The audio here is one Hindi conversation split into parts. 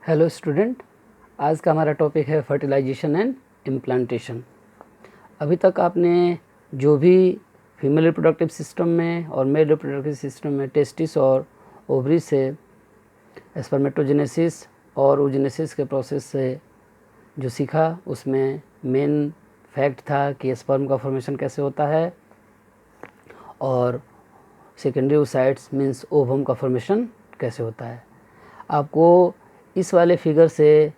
हेलो स्टूडेंट, आज का हमारा टॉपिक है फर्टिलाइजेशन एंड इम्प्लांटेशन। अभी तक आपने जो भी फीमेल रिप्रोडक्टिव सिस्टम में और मेल रिप्रोडक्टिव सिस्टम में टेस्टिस और ओवरी से स्पर्मेटोजेनेसिस और oogenesis के प्रोसेस से जो सीखा, उसमें मेन फैक्ट था कि स्पर्म का फॉर्मेशन कैसे होता है और सेकेंडरी oocytes मीन्स ओवम का फॉर्मेशन कैसे होता है। आपको इस वाले फिगर से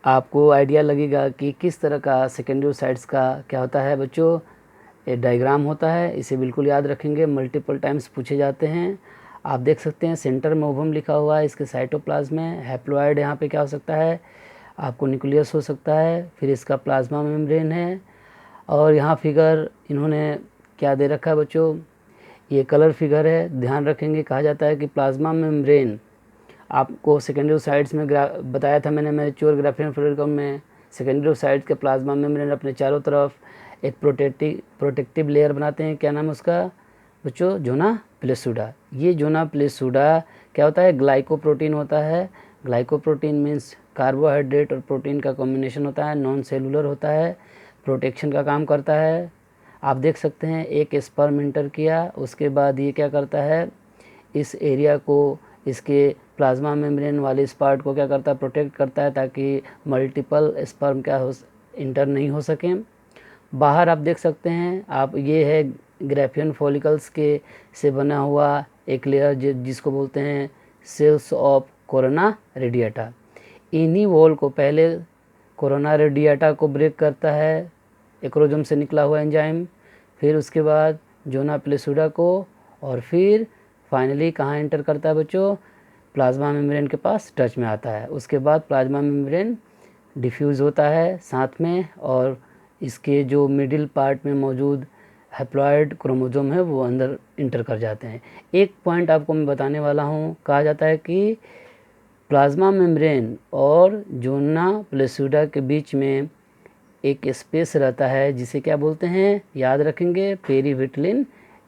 आपको आइडिया लगेगा कि किस तरह का सेकेंडरी oocytes का क्या होता है। बच्चों, ये डायग्राम होता है, इसे बिल्कुल याद रखेंगे, मल्टीपल टाइम्स पूछे जाते हैं। आप देख सकते हैं सेंटर में ओवम लिखा हुआ है, इसके साइटोप्लाज्म में हैप्लॉइड यहाँ पे क्या हो सकता है, आपको न्यूक्लियस हो सकता है, फिर इसका प्लाज्मा मेम्ब्रेन है। और यहाँ फिगर इन्होंने क्या दे रखा है बच्चों, ये कलर फिगर है, ध्यान रखेंगे। कहा जाता है कि प्लाज्मा मेम्ब्रेन आपको सेकेंडरी oocytes में बताया था मैंने मैच्योर ग्राफियन फ्लोरिकम में सेकेंडरी oocytes के प्लाज्मा मेम्ब्रेन अपने चारों तरफ एक प्रोटेक्टिव लेयर बनाते हैं। क्या नाम है उसका बच्चों? जोना प्लेसूडा। ये जोना प्लेसूडा क्या होता है? ग्लाइकोप्रोटीन होता है। ग्लाइकोप्रोटीन मीन्स कार्बोहाइड्रेट और प्रोटीन का कॉम्बिनेशन होता है, नॉन सेलुलर होता है, प्रोटेक्शन का काम करता है। आप देख सकते हैं एक स्पर्म इंटर किया, उसके बाद ये क्या करता है, इस एरिया को, इसके प्लाज्मा मेम्ब्रेन वाले इस पार्ट को क्या करता है, प्रोटेक्ट करता है, ताकि मल्टीपल स्पर्म क्या हो इंटर नहीं हो सकें। बाहर आप देख सकते हैं आप, ये है ग्राफियन फॉलिकल्स के से बना हुआ एक लेयर जिसको बोलते हैं सेल्स ऑफ कोरोना रेडिएटा। इन्हीं वॉल को पहले कोरोना रेडिएटा को ब्रेक करता है एक्रोजोम से निकला हुआ एंजाइम, फिर उसके बाद जोना प्लेसूडा को, और फिर फाइनली कहाँ एंटर करता है बच्चों? प्लाज्मा मेम्ब्रेन के पास टच में आता है। उसके बाद प्लाज्मा मेम्ब्रेन डिफ्यूज़ होता है साथ में, और इसके जो मिडिल पार्ट में मौजूद हैप्लॉइड क्रोमोसोम है वो अंदर इंटर कर जाते हैं। एक पॉइंट आपको मैं बताने वाला हूँ, कहा जाता है कि प्लाज्मा मेम्ब्रेन और जोना प्लेसूडा के बीच में एक स्पेस रहता है जिसे क्या बोलते हैं, याद रखेंगे, पेरीविटलिन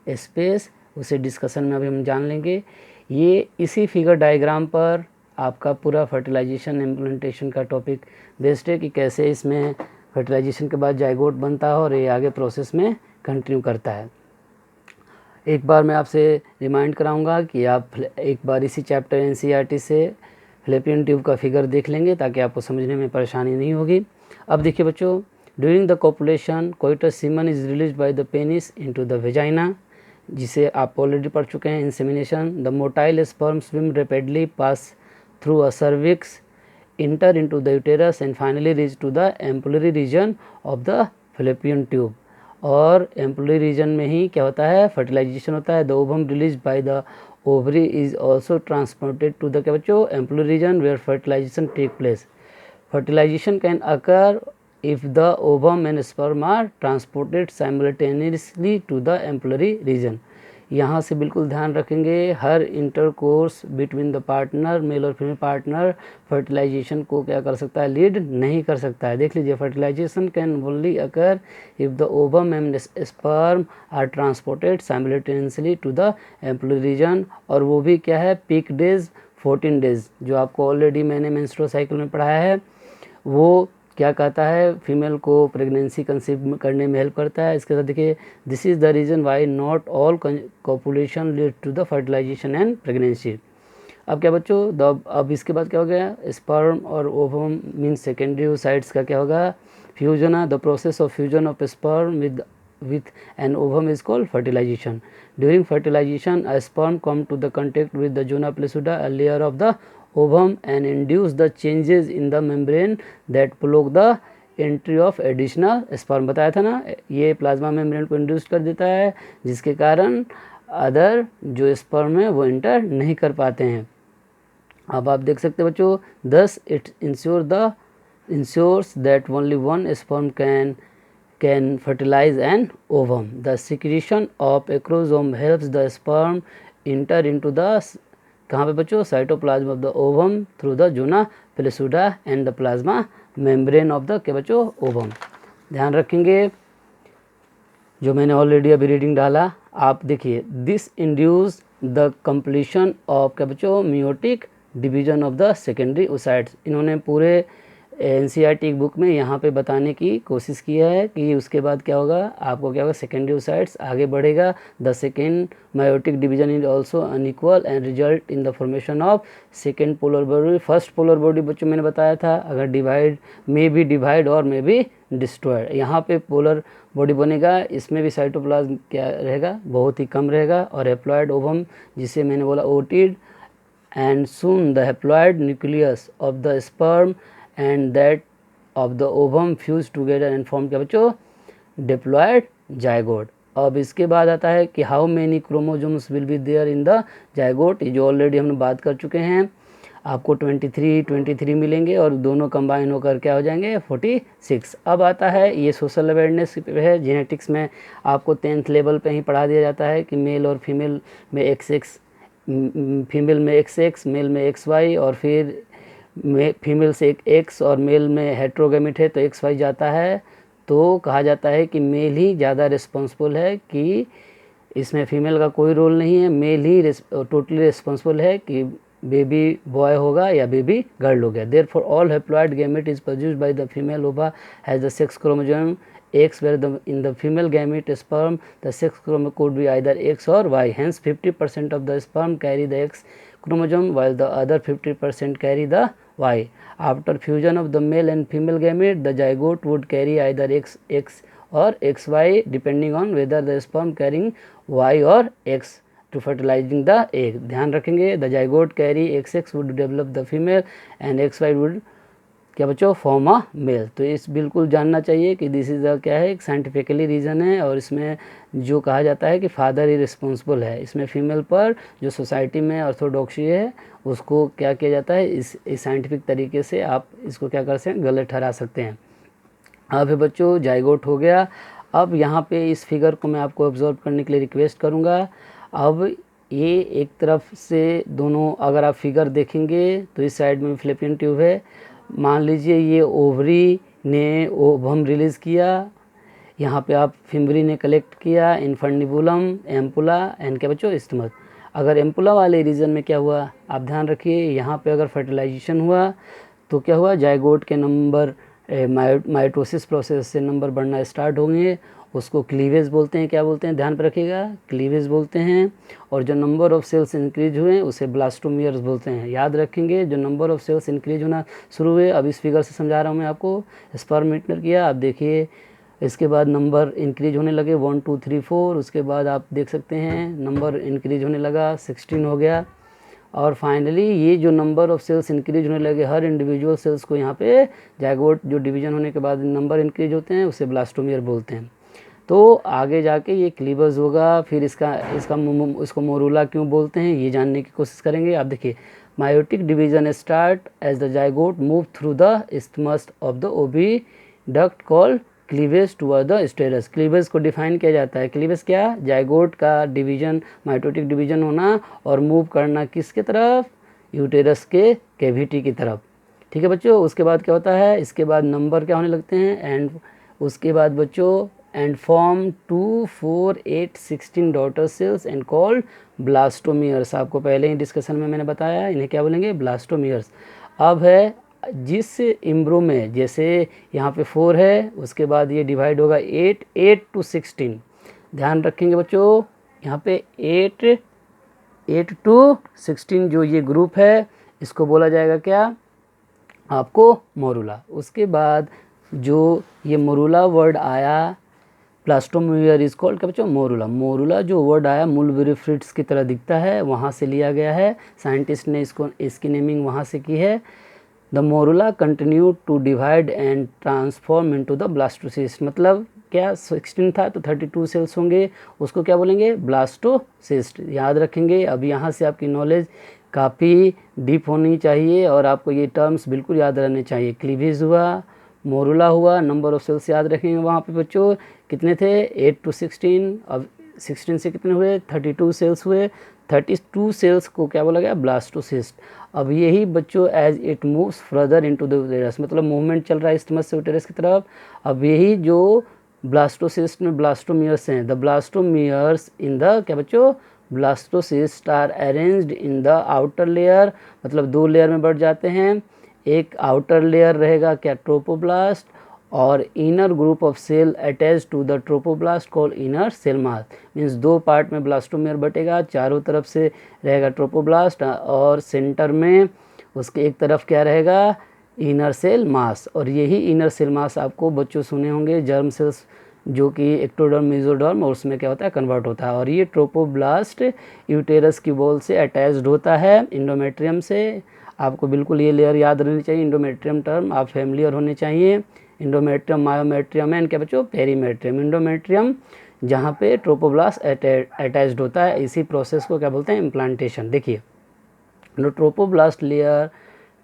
स्पेस। उसे डिस्कशन में अभी हम जान लेंगे। ये इसी फिगर डायग्राम पर आपका पूरा फर्टिलाइजेशन इम्प्लांटेशन का टॉपिक बेस्ड है कि कैसे इसमें फर्टिलाइजेशन के बाद जाइगोट बनता है और ये आगे प्रोसेस में कंटिन्यू करता है। एक बार मैं आपसे रिमाइंड कराऊंगा कि आप एक बार इसी चैप्टर एनसीईआरटी से फैलोपियन ट्यूब का फिगर देख लेंगे ताकि आपको समझने में परेशानी नहीं होगी। अब देखिए बच्चों, during the copulation coitus semen is release by the penis into the vagina, जिसे आप ऑलरेडी पढ़ चुके हैं। Insemination, the motile sperm swim rapidly pass through a cervix, enter into the uterus and finally reach to the ampullary region of the fallopian tube. और एम्पुलरी रीजन में ही क्या होता है, फर्टिलाइजेशन होता है। The ovum release by the ovary is also transported to the क्या बच्चों, ampullary region where fertilization take place. Fertilization can occur if the ovum and sperm are transported simultaneously to the ampullary region। यहाँ से बिल्कुल ध्यान रखेंगे, हर intercourse between the partner, male और फीमेल पार्टनर, फर्टिलाइजेशन को क्या कर सकता है, लीड नहीं कर सकता है। देख लीजिए, fertilization can only occur if the ovum and sperm are transported simultaneously to the ampullary region. और वो भी क्या है, पीक डेज 14 डेज, जो आपको ऑलरेडी मैंने मेंस्ट्रुअल साइकिल में पढ़ाया है। वो क्या कहता है, फीमेल को प्रेगनेंसी कंसीव करने में हेल्प करता है। इसके साथ देखिए, this is the reason why not all copulation lead to the fertilization and pregnancy. अब क्या बच्चों, अब इसके बाद क्या हो गया, स्पर्म और ओवम मीन्स सेकेंडरी oocytes का क्या होगा, fusion. The process of fusion of sperm with an ovum is called fertilization. During fertilization, a sperm come to the contact with the zona pellucida, a layer of the ovum, and induce the changes in the membrane that block the entry of additional sperm. बताया था ना, ये प्लाज्मा मेम्ब्रेन को इंड्यूस कर देता है, जिसके कारण अदर जो स्पर्म है वो इंटर नहीं कर पाते हैं। अब आप देख सकते हैं बच्चों, thus it ensures that only one sperm can fertilize an ovum. The secretion of acrosome helps the sperm enter into the कहाँ पे बच्चों, cytoplasm of the ovum through the zona pellucida and the plasma membrane of the क्या बच्चों, ovum। ध्यान रखेंगे, जो मैंने ऑलरेडी अभी रीडिंग डाला, आप देखिए, this induce the completion of क्या बच्चों, meiotic division of the secondary oocytes. इन्होंने पूरे एनसीईआरटी बुक में यहाँ पे बताने की कोशिश किया है कि उसके बाद क्या होगा, आपको क्या होगा, सेकेंडरी ओसाइट्स आगे बढ़ेगा। The second meiotic division is also unequal and result in the formation of second polar body. First polar body बच्चों मैंने बताया था, अगर डिवाइड मे बी डिवाइड और मे बी डिस्ट्रॉयड। यहाँ पे पोलर बॉडी बनेगा, इसमें भी साइटोप्लाज्म क्या रहेगा, बहुत ही कम रहेगा। और हैप्लॉइड ओवम जिसे मैंने बोला ओटिड, and soon the haploid nucleus of the sperm and that of the ovum fuse together and form क्या बच्चों, डिप्लॉयड जायगोट। अब इसके बाद आता है कि how many chromosomes will be there in the zygote, ये जो ऑलरेडी हमने बात कर चुके हैं। आपको 23 मिलेंगे और दोनों कंबाइन होकर क्या हो जाएंगे, 46। अब आता है ये सोशल अवेयरनेस पे है। जेनेटिक्स में आपको 10th लेवल पे ही पढ़ा दिया जाता है कि मेल और फीमेल में XX, फीमेल में XX, मेल में XY, और फिर फीमेल से एक X और मेल में हेट्रोगेमिट है तो XY जाता है। तो कहा जाता है कि मेल ही ज़्यादा रिस्पॉन्सिबल है, कि इसमें फीमेल का कोई रोल नहीं है, मेल ही टोटली रिस्पॉन्सिबल है कि बेबी बॉय होगा या बेबी गर्ल हो गया। Therefore all haploid gamete is produced by the female ova has the sex chromosome X, where in the female gamete sperm the sex chromosome could be either X or Y. Hence 50% of the sperm carry the X chromosome while the other 50% carry the Y. After fusion of the male and female gamete, the zygote would carry either XX or XY depending on whether the sperm carrying Y or X to fertilizing the egg. ध्यान रखेंगे, the zygote carry XX would develop the female and XY would क्या बच्चों, फॉर्म अ मेल। तो इस बिल्कुल जानना चाहिए कि दिस इज़ क्या है, एक साइंटिफिकली रीज़न है। और इसमें जो कहा जाता है कि फादर ही रिस्पॉन्सिबल है, इसमें फीमेल पर जो सोसाइटी में ऑर्थोडॉक्सी है उसको क्या किया जाता है, इस साइंटिफिक तरीके से आप इसको क्या कर सकते हैं, गलत ठहरा सकते हैं। अब बच्चों जाइगोट हो गया। अब यहाँ पे इस फिगर को मैं आपको ऑब्जर्व करने के लिए रिक्वेस्ट करूँगा। अब ये एक तरफ से दोनों अगर आप फिगर देखेंगे तो इस साइड में फ्लैपियन ट्यूब है। मान लीजिए ये ओवरी ने ओवम रिलीज़ किया, यहाँ पे आप फिम्बरी ने कलेक्ट किया, इनफंडिबुलम, एम्पुला एंड क्या बच्चों, स्टमक। अगर एम्पुला वाले रीजन में क्या हुआ, आप ध्यान रखिए, यहाँ पे अगर फर्टिलाइजेशन हुआ तो क्या हुआ, जाइगोट के नंबर माइटोसिस प्रोसेस से नंबर बढ़ना स्टार्ट होंगे, उसको क्लीवेज बोलते हैं। क्या बोलते हैं, ध्यान पर रखिएगा, क्लीवेज बोलते हैं। और जो नंबर ऑफ सेल्स इंक्रीज हुए उसे ब्लास्टोमियर्स बोलते हैं। याद रखेंगे, जो नंबर ऑफ सेल्स इंक्रीज होना शुरू हुए, अब इस फिगर से समझा रहा हूँ मैं आपको, स्पर्म इंटर किया, आप देखिए इसके बाद नंबर इंक्रीज होने लगे 1 2 3 4, उसके बाद आप देख सकते हैं नंबर इंक्रीज होने लगा, 16 हो गया। और फाइनली ये जो नंबर ऑफ सेल्स इंक्रीज होने लगे, हर इंडिविजुअल सेल्स को यहाँ पे जाइगोट जो डिवीजन होने के बाद नंबर इंक्रीज होते हैं उसे ब्लास्टोमियर बोलते हैं। तो आगे जाके ये क्लीवर्स होगा, फिर इसको मोरूला क्यों बोलते हैं ये जानने की कोशिश करेंगे। आप देखिए, meiotic division start as the zygote move through the isthmus of the oviduct called cleavage toward the uterus. Cleavage को डिफाइन किया जाता है, क्लीवेज क्या, जाइगोट का डिवीजन, माइटोटिक डिवीजन होना और मूव करना किसके तरफ, यूटेरस के कैविटी की तरफ। ठीक है बच्चों, उसके बाद क्या होता है, इसके बाद नंबर क्या होने लगते हैं, एंड उसके बाद बच्चों and form 2 4 8 16 daughter cells and called blastomeres. आपको पहले ही डिस्कशन में मैंने बताया, इन्हें क्या बोलेंगे, ब्लास्टोमियर्स। अब है जिस इम्ब्रो में, जैसे यहाँ पे 4 है, उसके बाद ये डिवाइड होगा 8 to 16। ध्यान रखेंगे बच्चों, यहाँ पे 8 to 16 जो ये ग्रुप है इसको बोला जाएगा क्या, आपको मोरूला। उसके बाद जो ये मोरूला वर्ड आया, ब्लास्टोमियर इज कॉल्ड क्या बच्चों, मोरूला। मोरूला जो वर्ड आया मुलबेरी फ्रूट्स की तरह दिखता है, वहाँ से लिया गया है, साइंटिस्ट ने इसकी नेमिंग वहाँ से की है। The morula continue to divide and transform into the blastocyst. मतलब क्या, 16 था तो 32 सेल्स होंगे, उसको क्या बोलेंगे, ब्लास्टोसिस्ट। याद रखेंगे, अब यहाँ से आपकी नॉलेज काफ़ी डीप होनी चाहिए और आपको ये टर्म्स बिल्कुल याद रहने चाहिए। क्लीवेज हुआ, मोरूला हुआ, नंबर ऑफ सेल्स याद रखेंगे। वहाँ पे बच्चों कितने थे, 8 to 16। अब 16 से कितने हुए, 32 सेल्स हुए। 32 सेल्स को क्या बोला गया, ब्लास्टोसिस्ट। अब यही बच्चों as it moves further into the uterus, मतलब मूवमेंट चल रहा है इस्थमस से यूटेरस की तरफ। अब यही जो ब्लास्टोसिस्ट में ब्लास्टोमियर्स हैं, द ब्लास्टोमियर्स इन द क्या बच्चों, blastocyst are arranged in the outer layer, मतलब 2 लेयर में बढ़ जाते हैं। एक आउटर लेयर रहेगा क्या, ट्रोपोब्लास्ट, और inner group of cell attach to the trophoblast call inner cell mass. Means 2 part में ब्लास्टोमेयर बटेगा, चारों तरफ से रहेगा ट्रोपोब्लास्ट और सेंटर में उसके एक तरफ क्या रहेगा, इनर सेल मास। और यही इनर सेल मास आपको बच्चों सुने होंगे जर्म सेल्स जो कि एक्टोडर्म मेसोडर्म, और उसमें क्या होता है, कन्वर्ट होता है। और ये ट्रोपोब्लास्ट यूटेरस की वॉल से अटैच्ड होता है इंडोमेट्रियम से। आपको बिल्कुल ये लेयर याद रहनी चाहिए, इंडोमेट्रियम टर्म आप फैमिलियर होने चाहिए। इंडोमेट्रियम, मायोमेट्रियम एंड क्या बच्चों, पेरीमेट्रियम। इंडोमेट्रियम जहाँ पे ट्रोपोब्लास्ट अटैच्ड होता है, इसी प्रोसेस को क्या बोलते हैं, इम्प्लांटेशन। देखिए trophoblast layer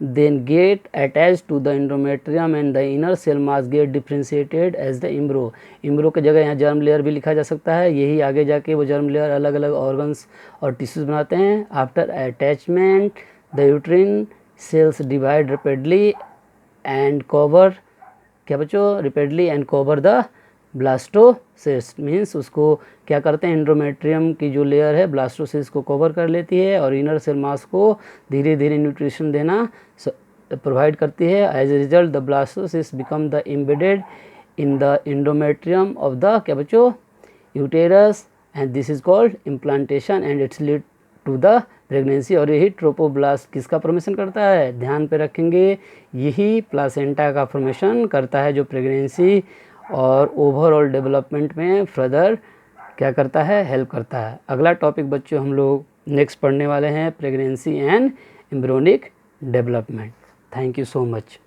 then get attached to the endometrium and the inner cell mass get differentiated as the embryo। embryo की जगह यहाँ जर्म लेयर भी लिखा जा सकता है। यही आगे जाके वो जर्म लेयर अलग अलग ऑर्गन्स और टिश्यूज बनाते हैं। After attachment the uterine cells divide rapidly and cover, क्या बच्चों, rapidly and cover the blastocyst. Means उसको क्या करते हैं, एंडोमेट्रियम की जो लेयर है ब्लास्टोसिस्ट को कवर कर लेती है और इनर सेल मास को धीरे धीरे न्यूट्रिशन देना प्रोवाइड करती है। As a result the blastocyst become the embedded in the endometrium of the, क्या बच्चों, uterus, and this is called implantation and it's lead to the pregnancy. और यही ट्रोपोब्लास्ट किसका फॉर्मेशन करता है, ध्यान पे रखेंगे, यही प्लासेंटा का फॉर्मेशन करता है जो प्रेगनेंसी और ओवरऑल डेवलपमेंट में फर्दर क्या करता है, हेल्प करता है। अगला टॉपिक बच्चों हम लोग नेक्स्ट पढ़ने वाले हैं, pregnancy and embryonic development. Thank you so much.